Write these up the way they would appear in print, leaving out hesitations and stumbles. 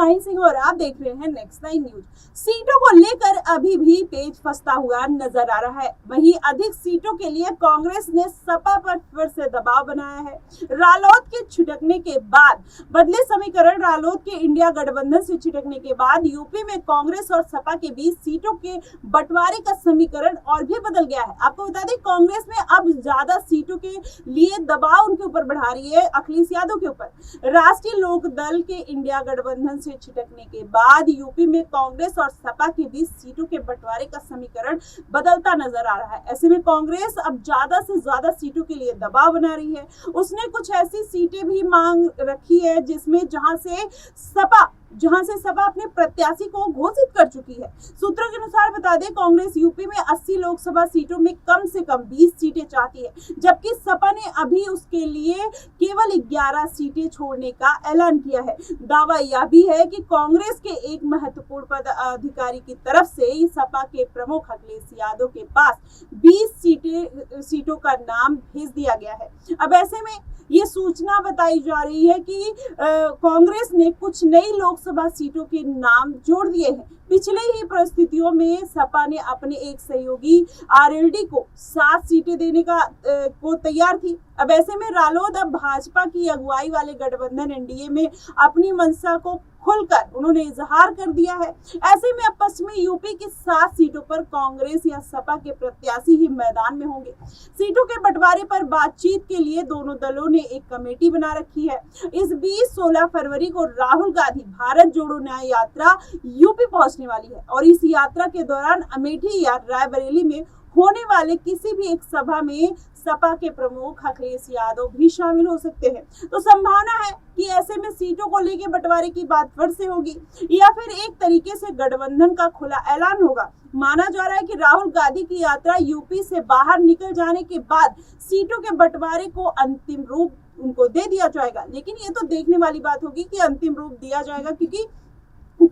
माही सिंह और आप देख रहे हैं नेक्स्ट 9 न्यूज। सीटों को लेकर अभी भी पेच फंसता हुआ नजर आ रहा है। वहीं अधिक सीटों के लिए कांग्रेस ने सपा पर फिर से दबाव बनाया है। रालोद के छिटकने के बाद बदले समीकरण, रालोद के इंडिया गठबंधन से छिटकने के बाद यूपी में कांग्रेस और सपा के बीच सीटों के बंटवारे का समीकरण और भी बदल गया है। आपको बता दें, कांग्रेस में अब ज्यादा सीटों के लिए दबाव उनके ऊपर बढ़ा रही है, अखिलेश यादव के ऊपर। राष्ट्रीय लोक दल के इंडिया गठबंधन से छिटकने के बाद यूपी में कांग्रेस और सपा के बीच सीटों के बंटवारे का समीकरण बदलता नजर आ रहा है। ऐसे में कांग्रेस अब ज्यादा से ज्यादा सीटों के लिए दबाव बना रही है। उसने कुछ ऐसी सीटें भी मांग रखी है जिसमें जहां से सपा अपने प्रत्याशी को घोषित कर चुकी है। सूत्रों के अनुसार बता दें, कांग्रेस यूपी में 80 लोकसभा सीटों में कम से कम 20 सीटें चाहती है, जबकि सपा ने अभी उसके लिए केवल 11 सीटें छोड़ने का ऐलान किया है। दावा यह भी है कि कांग्रेस के एक महत्वपूर्ण पदाधिकारी की तरफ से सपा के प्रमुख अखिलेश यादव के पास 20 सीटों का नाम भेज दिया गया है। अब ऐसे में ये सूचना बताई जा रही है कि कांग्रेस ने कुछ नई लोकसभा सीटों के नाम जोड़ दिए हैं। पिछले ही परिस्थितियों में सपा ने अपने एक सहयोगी आरएलडी को 7 सीटें देने को तैयार थी। अब ऐसे में रालोद अब भाजपा की अगुवाई वाले गठबंधन एनडीए में अपनी मंशा को खुलकर उन्होंने इजहार कर दिया है। ऐसे में अब पश्चिमी यूपी की 7 सीटों पर कांग्रेस या सपा के प्रत्याशी ही मैदान में होंगे। सीटों के बंटवारे पर बातचीत के लिए दोनों दलों ने एक कमेटी बना रखी है। इस बीच 16 फरवरी को राहुल गांधी भारत जोड़ो न्याय यात्रा यूपी पहुंचने वाली है और इस यात्रा के दौरान अमेठी या रायबरेली में होने वाले किसी भी एक सभा में सपा के प्रमुख अखिलेश यादव भी शामिल हो सकते हैं। तो संभावना है कि ऐसे में सीटों को लेकर बंटवारे की बात फिर से होगी या फिर एक तरीके से गठबंधन का खुला ऐलान होगा। माना जा रहा है कि राहुल गांधी की यात्रा यूपी से बाहर निकल जाने के बाद सीटों के बंटवारे को अंतिम रूप उनको दे दिया जाएगा। लेकिन ये तो देखने वाली बात होगी कि अंतिम रूप दिया जाएगा, क्योंकि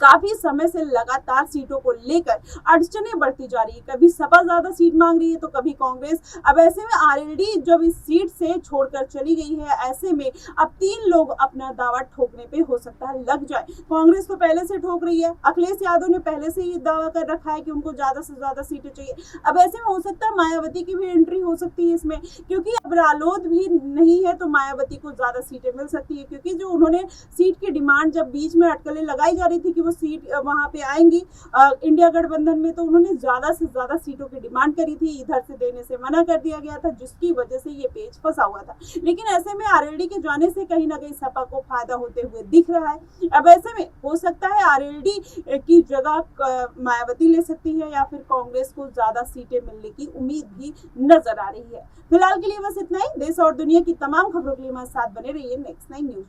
काफी समय से लगातार सीटों को लेकर अड़चनें बढ़ती जा रही है। कभी सपा ज्यादा सीट मांग रही है तो कभी कांग्रेस। अब ऐसे में आरएलडी जब इस सीट से छोड़कर चली गई है, ऐसे में अब 3 लोग अपना दावा ठोकने पे हो सकता है लग जाए। कांग्रेस तो पहले से ठोक रही है, अखिलेश यादव ने पहले से ही दावा कर रखा है कि उनको ज्यादा से ज्यादा सीटें चाहिए। अब ऐसे में हो सकता है मायावती की भी एंट्री हो सकती है इसमें, क्योंकि अब रालोद भी नहीं है तो मायावती को ज्यादा सीटें मिल सकती है। क्योंकि जो उन्होंने सीट की डिमांड जब बीच में अटकलें लगाई जा रही थी कि वो सीट वहां पे आएंगी इंडिया गठबंधन में, तो उन्होंने ज्यादा से ज्यादा सीटों की डिमांड करी थी, इधर से देने से मना कर दिया गया था, जिसकी वजह से ये पेच फंसा हुआ था। लेकिन ऐसे में आरएलडी के जाने से कहीं ना कहीं सपा को फायदा होते हुए दिख रहा है। अब ऐसे में हो सकता है आरएलडी की जगह मायावती ले सकती है या फिर कांग्रेस को ज्यादा सीटें मिलने की उम्मीद भी नजर आ रही है। फिलहाल के लिए बस इतना ही। देश और दुनिया की तमाम खबरों के लिए हमारे साथ बने रहिए नेक्स्ट 9 न्यूज।